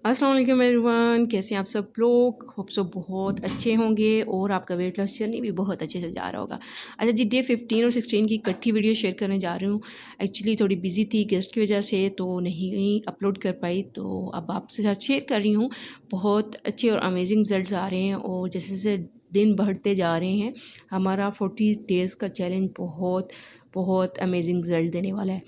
अस्सलाम वालेकुम एवरीवन, कैसे हैं आप सब लोग। होप सो बहुत अच्छे होंगे और आपका वेट लॉस जर्नी भी बहुत अच्छे से जा रहा होगा। अच्छा जी, डे 15 और 16 की इकट्ठी वीडियो शेयर करने जा रही हूँ। एक्चुअली थोड़ी बिजी थी गेस्ट की वजह से, तो नहीं अपलोड कर पाई, तो अब आपसे साथ शेयर कर रही हूँ। बहुत अच्छे और अमेजिंग रिजल्ट आ रहे हैं और जैसे जैसे दिन बढ़ते जा रहे हैं हमारा 40 डेज़ का चैलेंज बहुत बहुत अमेजिंग रिजल्ट देने वाला है।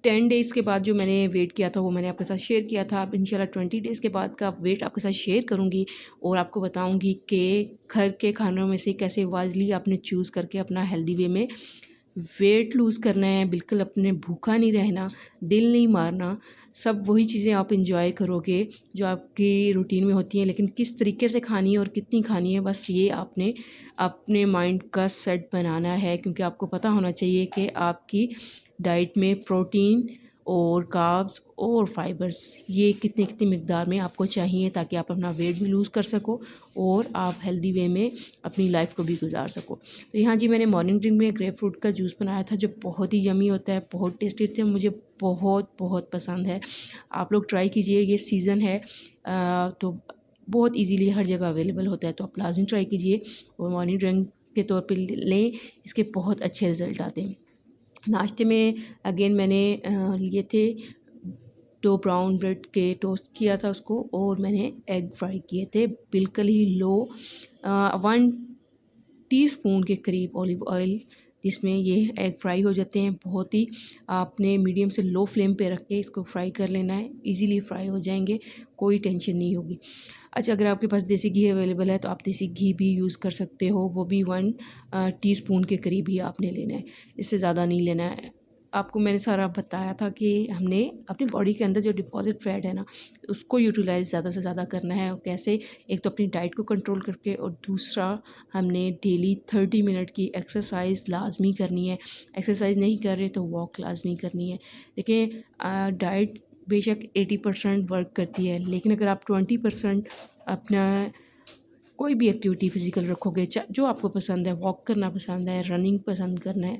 10 डेज़ के बाद जो मैंने वेट किया था वो मैंने आपके साथ शेयर किया था। अब इंशाल्लाह 20 डेज़ के बाद का वेट आपके साथ शेयर करूँगी और आपको बताऊँगी कि घर के खानों में से कैसे वाइजली आपने चूज़ करके अपना हेल्दी वे में वेट लूज़ करना है। बिल्कुल अपने भूखा नहीं रहना, दिल नहीं मारना। सब वही चीज़ें आप इंजॉय करोगे जो आपकी रूटीन में होती हैं, लेकिन किस तरीके से खानी है और कितनी खानी है, बस ये आपने अपने माइंड का सेट बनाना है। क्योंकि आपको पता होना चाहिए कि आपकी डाइट में प्रोटीन और कार्ब्स और फाइबर्स ये कितनी कितनी मिकदार में आपको चाहिए, ताकि आप अपना वेट भी लूज़ कर सको और आप हेल्दी वे में अपनी लाइफ को भी गुजार सको। तो यहाँ जी मैंने मॉर्निंग ड्रिंक में ग्रेप फ्रूट का जूस बनाया था, जो बहुत ही यमी होता है, बहुत टेस्टी होता है, मुझे बहुत बहुत पसंद है। आप लोग ट्राई कीजिए, ये सीज़न है तो बहुत इजीली हर जगह अवेलेबल होता है, तो आप लाजमी ट्राई कीजिए और मॉर्निंग ड्रिंक के तौर पे लें। इसके बहुत अच्छे रिज़ल्ट आते हैं। नाश्ते में अगेन मैंने लिए थे 2 ब्राउन ब्रेड के टोस्ट किया था उसको, और मैंने एग फ्राई किए थे बिल्कुल ही लो 1 टीस्पून के करीब ऑलिव ऑयल, जिसमें ये एग फ्राई हो जाते हैं। बहुत ही आपने मीडियम से लो फ्लेम पे रख के इसको फ्राई कर लेना है, इजीली फ्राई हो जाएंगे, कोई टेंशन नहीं होगी। अच्छा, अगर आपके पास देसी घी अवेलेबल है तो आप देसी घी भी यूज़ कर सकते हो, वो भी 1 टीस्पून के करीब ही आपने लेना है, इससे ज़्यादा नहीं लेना है। आपको मैंने सारा बताया था कि हमने अपनी बॉडी के अंदर जो डिपॉजिट फैट है ना, उसको यूटिलाइज़ ज़्यादा से ज़्यादा करना है। और कैसे, एक तो अपनी डाइट को कंट्रोल करके, और दूसरा हमने डेली 30 मिनट की एक्सरसाइज लाजमी करनी है। एक्सरसाइज नहीं कर रहे तो वॉक लाजमी करनी है। देखिए, डाइट बेशक 80% वर्क करती है, लेकिन अगर आप 20% अपना कोई भी एक्टिविटी फ़िज़िकल रखोगे, जो आपको पसंद है, वॉक करना पसंद है, रनिंग पसंद करना है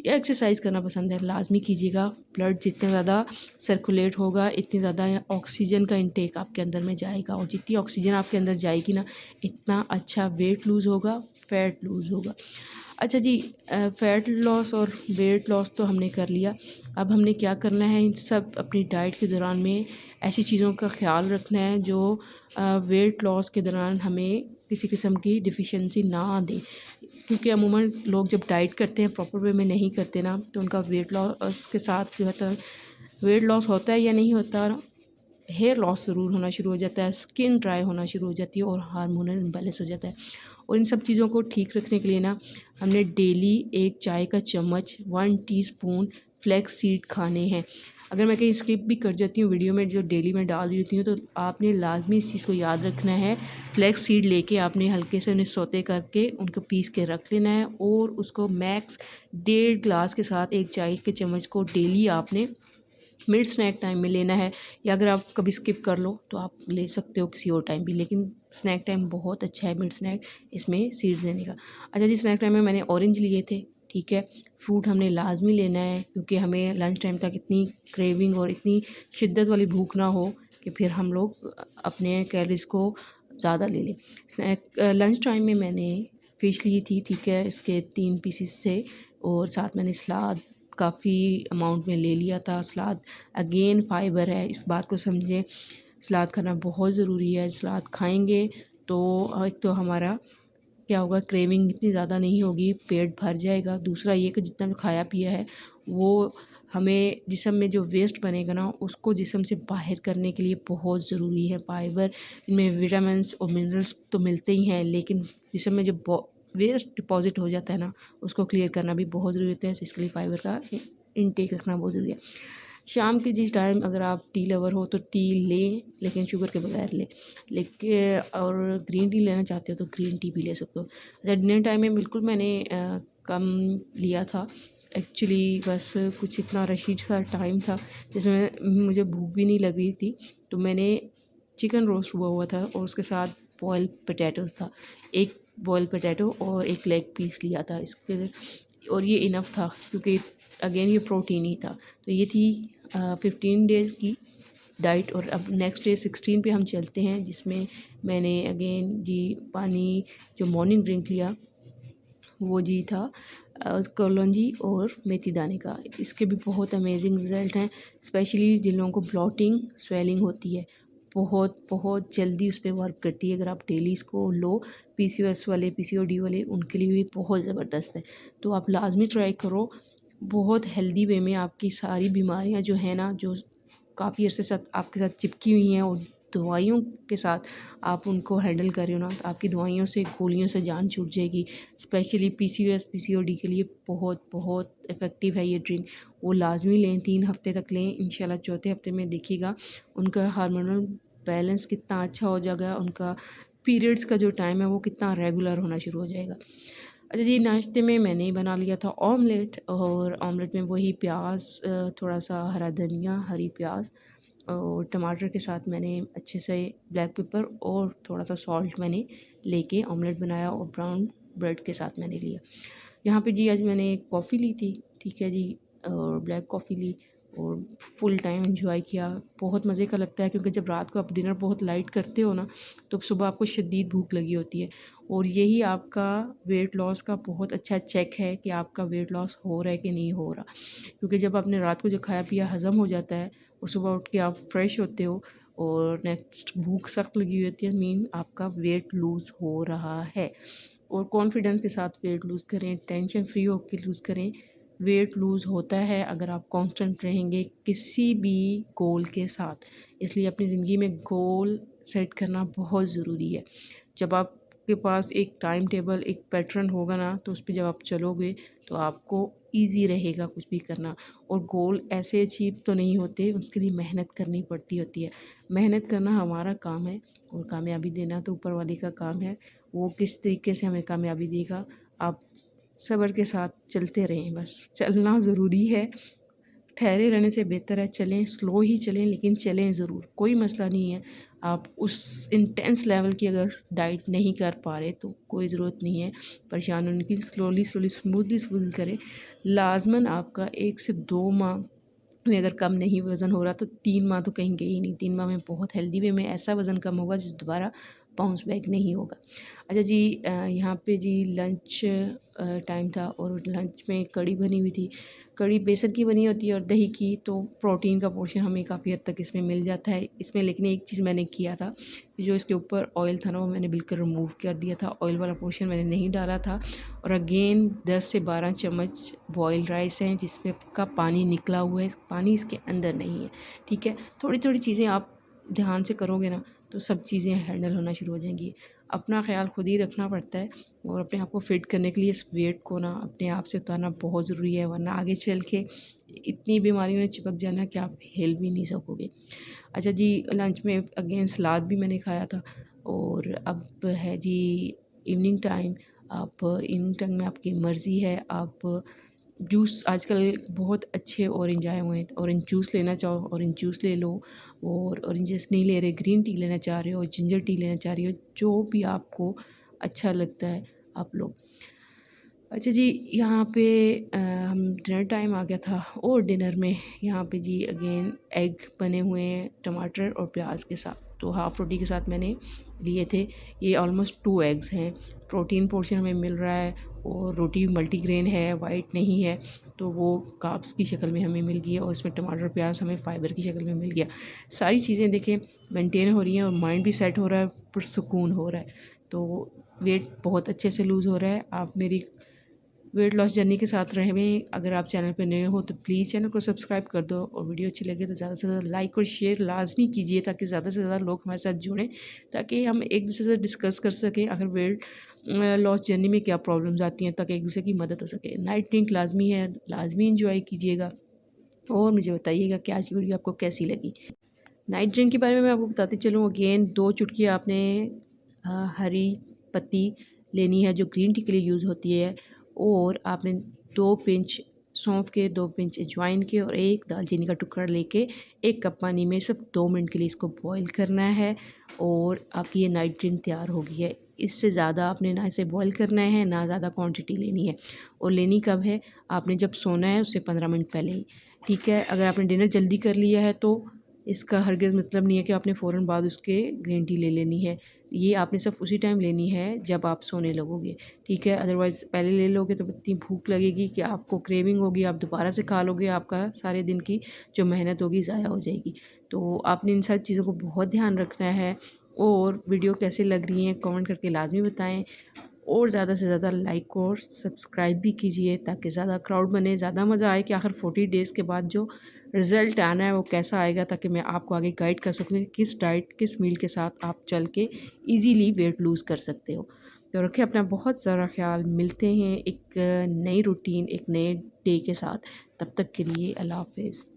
या एक्सरसाइज करना पसंद है, लाजमी कीजिएगा। ब्लड जितना ज़्यादा सर्कुलेट होगा, इतनी ज़्यादा ऑक्सीजन का इंटेक आपके अंदर में जाएगा, और जितनी ऑक्सीजन आपके अंदर जाएगी ना, इतना अच्छा वेट लूज़ होगा, फ़ैट लूज़ होगा। अच्छा जी, फ़ैट लॉस और वेट लॉस तो हमने कर लिया। अब हमने क्या करना है, इन सब अपनी डाइट के दौरान में ऐसी चीज़ों का ख़्याल रखना है जो वेट लॉस के दौरान हमें किसी किस्म की डिफ़िशियंसी ना दे। क्योंकि अमूमन लोग जब डाइट करते हैं, प्रॉपर वे में नहीं करते ना, तो उनका वेट लॉस के साथ जो है, वेट लॉस होता है या नहीं होता, हेयर लॉस ज़रूर होना शुरू हो जाता है, स्किन ड्राई होना शुरू हो जाती है और हार्मोनल इम्बैलेंस हो जाता है। और इन सब चीज़ों को ठीक रखने के लिए ना, हमने डेली 1 चाय का चम्मच 1 टीस्पून फ्लैक्स सीड खाने हैं। अगर मैं कहीं स्किप भी कर जाती हूँ वीडियो में, जो डेली मैं डाल रही होती हूँ, तो आपने लाजमी इस चीज़ को याद रखना है। फ्लैक्स सीड लेके आपने हल्के से उन्हें सौते करके उनको पीस के रख लेना है, और उसको मैक्स 1.5 ग्लास के साथ 1 चाय के चम्मच को डेली आपने मिड स्नैक टाइम में लेना है। या अगर आप कभी स्किप कर लो तो आप ले सकते हो किसी और टाइम भी, लेकिन स्नैक टाइम बहुत अच्छा है मिड स्नैक इसमें सीड्स लेने का। अच्छा जी, स्नैक टाइम में मैंने ऑरेंज लिए थे, ठीक है। फ्रूट हमने लाजमी लेना है, क्योंकि हमें लंच टाइम तक इतनी क्रेविंग और इतनी शिद्दत वाली भूख ना हो कि फिर हम लोग अपने कैलोरीज को ज़्यादा ले लें। स्नैक लंच टाइम में मैंने फ़िश ली थी, ठीक है, इसके 3 पीसीस थे, और साथ मैंने सलाद काफ़ी अमाउंट में ले लिया था। सलाद अगेन फाइबर है, इस बात को समझें। सलाद खाना बहुत ज़रूरी है। सलाद खाएंगे तो एक तो हमारा क्या होगा, क्रेविंग इतनी ज़्यादा नहीं होगी, पेट भर जाएगा। दूसरा ये कि जितना भी खाया पिया है वो हमें जिस्म में जो वेस्ट बनेगा ना, उसको जिस्म से बाहर करने के लिए बहुत ज़रूरी है। फाइबर, इनमें विटामिन्स और मिनरल्स तो मिलते ही हैं, लेकिन जिस्म में जो वेस्ट डिपॉजिट हो जाता है ना, उसको क्लियर करना भी बहुत ज़रूरी होता है। तो इसके लिए फाइबर का इनटेक रखना बहुत ज़रूरी है। शाम के जिस टाइम अगर आप टी लवर हो तो टी लें, लेकिन शुगर के बगैर लें। लेकिन और ग्रीन टी लेना चाहते हो तो ग्रीन टी भी ले सकते हो। अच्छा, डिनर टाइम में बिल्कुल मैंने कम लिया था। एक्चुअली बस कुछ इतना रशीद सा टाइम था जिसमें मुझे भूख भी नहीं लग रही थी, तो मैंने चिकन रोस्ट हुआ था और उसके साथ बॉयल पोटैटोज़ था। एक बॉयल पोटैटो और एक लेग पीस लिया था इसके, और ये इनफ था क्योंकि अगेन ये प्रोटीन ही था। तो ये थी 15 डेज़ की डाइट। और अब नेक्स्ट डे 16 पे हम चलते हैं, जिसमें मैंने अगेन जी पानी जो मॉर्निंग ड्रिंक लिया वो जी था कलौंजी और मेथी दाने का। इसके भी बहुत अमेजिंग रिज़ल्ट हैं, स्पेशली जिन लोगों को ब्लॉटिंग स्वेलिंग होती है, बहुत बहुत जल्दी उस पर वर्क करती है। अगर आप डेली इसको लो, पीसीओएस वाले, पीसीओडी वाले, उनके लिए भी बहुत ज़बरदस्त है। तो आप लाजमी ट्राई करो। बहुत हेल्दी वे में आपकी सारी बीमारियां जो है ना, जो काफ़ी अरसे साथ आपके साथ चिपकी हुई हैं और दवाइयों के साथ आप उनको हैंडल कर रहे हो ना, तो आपकी दवाइयों से, गोलियों से जान छूट जाएगी। स्पेशली पीसीओएस पीसीओडी के लिए बहुत बहुत इफ़ेक्टिव है ये ड्रिंक। वो लाजमी लें, 3 हफ्ते तक लें। इंशाल्लाह चौथे हफ्ते में देखिएगा उनका हार्मोनल बैलेंस कितना अच्छा हो जाएगा, उनका पीरियड्स का जो टाइम है वो कितना रेगुलर होना शुरू हो जाएगा। अच्छा जी, नाश्ते में मैंने बना लिया था ऑमलेट, और ऑमलेट में वही प्याज, थोड़ा सा हरा धनिया, हरी प्याज और टमाटर के साथ मैंने अच्छे से ब्लैक पेपर और थोड़ा सा सॉल्ट मैंने लेके ऑमलेट बनाया, और ब्राउन ब्रेड के साथ मैंने लिया। यहाँ पे जी आज मैंने एक कॉफ़ी ली थी, ठीक है जी, और ब्लैक कॉफ़ी ली और फुल टाइम एंजॉय किया। बहुत मज़े का लगता है, क्योंकि जब रात को आप डिनर बहुत लाइट करते हो ना, तो सुबह आपको शदीद भूख लगी होती है, और यही आपका वेट लॉस का बहुत अच्छा चेक है कि आपका वेट लॉस हो रहा है कि नहीं हो रहा। क्योंकि जब आपने रात को जो खाया पिया हज़म हो जाता है और सुबह उठ के आप फ्रेश होते हो और नेक्स्ट भूख सख्त लगी हुई होती है, मीन आपका वेट लूज़ हो रहा है। और कॉन्फिडेंस के साथ वेट लूज़ करें, टेंशन फ्री होकर लूज़ करें। वेट लूज़ होता है अगर आप कांस्टेंट रहेंगे किसी भी गोल के साथ। इसलिए अपनी ज़िंदगी में गोल सेट करना बहुत ज़रूरी है। जब आपके पास एक टाइम टेबल, एक पैटर्न होगा ना, तो उस पर जब आप चलोगे तो आपको ईजी रहेगा कुछ भी करना। और गोल ऐसे अचीव तो नहीं होते, उसके लिए मेहनत करनी पड़ती होती है। मेहनत करना हमारा काम है, और कामयाबी देना तो ऊपर वाले का काम है। वो किस तरीके से हमें कामयाबी देगा, आप सब्र के साथ चलते रहें। बस चलना ज़रूरी है, ठहरे रहने से बेहतर है चलें, स्लो ही चलें लेकिन चलें ज़रूर। कोई मसला नहीं है, आप उस इंटेंस लेवल की अगर डाइट नहीं कर पा रहे तो कोई ज़रूरत नहीं है परेशान होने की। स्लोली स्लोली स्मूथली करें। लाजमन आपका 1 से 2 माह में अगर कम नहीं वज़न हो रहा तो 3 माह तो कहीं गए ही नहीं। 3 माह में बहुत हेल्दी वे में ऐसा वज़न कम होगा जो दोबारा बाउंस बैक नहीं होगा। अच्छा जी, यहाँ पे जी लंच टाइम था, और लंच में कड़ी बनी हुई थी। कड़ी बेसन की बनी होती है और दही की, तो प्रोटीन का पोर्शन हमें काफ़ी हद तक इसमें मिल जाता है इसमें। लेकिन एक चीज़ मैंने किया था, जो इसके ऊपर ऑयल था ना, वो मैंने बिल्कुल रिमूव कर दिया था। ऑयल वाला पोर्शन मैंने नहीं डाला था। और अगेन 10 से 12 चम्मच बॉयल राइस हैं जिसमें का पानी निकला हुआ है, पानी इसके अंदर नहीं है, ठीक है। थोड़ी थोड़ी चीज़ें आप ध्यान से करोगे ना, तो सब चीज़ें हैंडल होना शुरू हो जाएंगी। अपना ख्याल खुद ही रखना पड़ता है, और अपने आप को फिट करने के लिए इस वेट को ना अपने आप से उतारना बहुत ज़रूरी है, वरना आगे चल के इतनी बीमारियों ने चिपक जाना कि आप हिल भी नहीं सकोगे। अच्छा जी, लंच में अगेन सलाद भी मैंने खाया था। और अब है जी इवनिंग टाइम। आप इवनिंग टाइम में आपकी मर्ज़ी है, आप जूस आजकल बहुत अच्छे ऑरेंज आए हुए हैं, ऑरेंज जूस लेना चाहो ऑरेंज जूस ले लो, और ऑरेंजेस नहीं ले रहे, ग्रीन टी लेना चाह रहे हो, जिंजर टी लेना चाह रही हो, जो भी आपको अच्छा लगता है आप लो। अच्छा जी, यहाँ पे हम डिनर टाइम आ गया था, और डिनर में यहाँ पे जी अगेन एग बने हुए हैं टमाटर और प्याज के साथ। तो हाफ़ रोटी के साथ मैंने लिए थे। ये ऑलमोस्ट 2 एग्स हैं। प्रोटीन पोर्शन हमें मिल रहा है, और रोटी मल्टीग्रेन है, वाइट नहीं है, तो वो कार्ब्स की शक्ल में हमें मिल गई है, और इसमें टमाटर प्याज हमें फ़ाइबर की शक्ल में मिल गया। सारी चीज़ें देखें मेंटेन हो रही हैं, और माइंड भी सेट हो रहा है, पुरसुकून हो रहा है। तो वेट बहुत अच्छे से लूज़ हो रहा है। आप मेरी वेट लॉस जर्नी के साथ रहें। अगर आप चैनल पर नए हो तो प्लीज़ चैनल को सब्सक्राइब कर दो, और वीडियो अच्छी लगे तो ज़्यादा से ज़्यादा लाइक और शेयर लाजमी कीजिए, ताकि ज़्यादा से ज़्यादा लोग हमारे साथ जुड़ें, ताकि हम एक दूसरे से डिस्कस कर सकें अगर वेट लॉस जर्नी में क्या प्रॉब्लम्स आती हैं, ताकि एक दूसरे की मदद हो सके। नाइट ड्रिंक लाजमी है, लाजमी इंजॉय कीजिएगा, और मुझे बताइएगा कि आज की वीडियो आपको कैसी लगी। नाइट ड्रिंक के बारे में मैं आपको बताती चलूँ। अगेन 2 चुटकी आपने हरी पत्ती लेनी है, जो ग्रीन टी के लिए यूज़ होती है, और आपने 2 पिंच सौंफ के, 2 पिंच अजवाइन के, और 1 दालचीनी का टुकड़ा लेके 1 कप पानी में सिर्फ 2 मिनट के लिए इसको बॉईल करना है, और आपकी ये नाइट ड्रिंक तैयार हो गई है। इससे ज़्यादा आपने ना इसे बॉईल करना है, ना ज़्यादा क्वांटिटी लेनी है। और लेनी कब है, आपने जब सोना है उससे 15 मिनट पहले ही, ठीक है। अगर आपने डिनर जल्दी कर लिया है तो इसका हरगिज़ मतलब नहीं है कि आपने फ़ौरन बाद उसके ग्रीन टी ले लेनी है। ये आपने सिर्फ उसी टाइम लेनी है जब आप सोने लगोगे, ठीक है। अदरवाइज़ पहले ले लोगे तो इतनी भूख लगेगी कि आपको क्रेविंग होगी, आप दोबारा से खा लोगे, आपका सारे दिन की जो मेहनत होगी ज़ाया हो जाएगी। तो आपने इन सारी चीज़ों को बहुत ध्यान रखना है। और वीडियो कैसी लग रही हैं कमेंट करके लाजमी बताएं, और ज़्यादा से ज़्यादा लाइक और सब्सक्राइब भी कीजिए ताकि ज़्यादा क्राउड बने, ज़्यादा मज़ा आए कि आखिर 40 डेज़ के बाद जो रिज़ल्ट आना है वो कैसा आएगा, ताकि मैं आपको आगे गाइड कर सकूँ कि किस डाइट किस मील के साथ आप चल के ईज़िली वेट लूज़ कर सकते हो। तो रखें अपना बहुत सारा ख्याल, मिलते हैं एक नई रूटीन एक नए डे के साथ। तब तक के लिए अल्लाह हाफ़िज़।